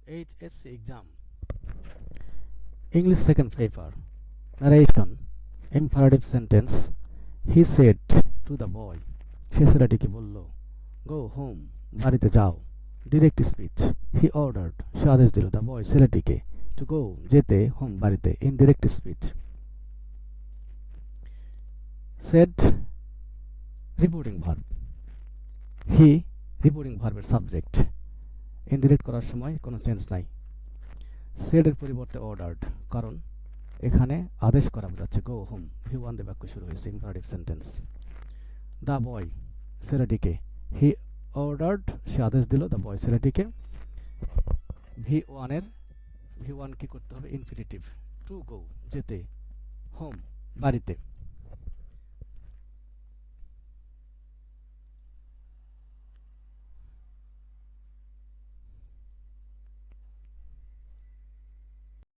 HSC exam. English second paper. Narration. Imperative sentence. He said to the boy. সে ছেলেটিকে বলল, Go home. বাড়িতে যাও. Direct speech. He ordered. সে আদেশ দিল the boy ছেলেটিকে to go যেতে home বাড়িতে. Indirect speech. Said reporting verb. He reporting verb subject. Indirect করার সময় কোনো চেঞ্জ নাই. Said এর পরিবর্তে ordered কারণ এখানে আদেশ করা বোঝাচ্ছে go home. V1 দিয়ে বাক্য শুরু হয়েছে imperative sentence. The boy ছেলেটিকে he ordered সে আদেশ দিল the boy ছেলেটিকে V1 কি করতে হবে infinitive to go যেতে home বাড়িতে